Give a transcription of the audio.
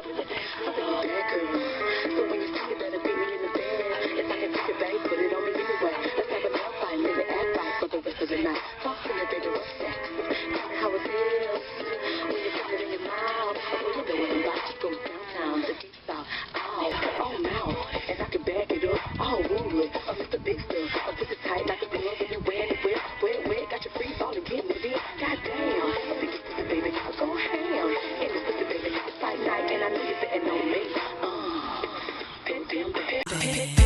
That girl. So when you see it, better beat me in the bed. If I can take it, babe, put it on me anyway. Let's have a nail fight, maybe act right for the rest of the night. Talk to me, baby, what's that? Tell me how it feels when you put it in your mouth. Well, you know what I'm about to go downtown, the deep south. Oh no, and I can back it up. Oh, wood, Mr. Big Stuff. I put it tight like a glove when you wear it, wet, got your free falling, get with it. Goddamn, big pussy, baby, go ham. And this pussy, baby, it's fight night, and I know you're sitting on me. Damn,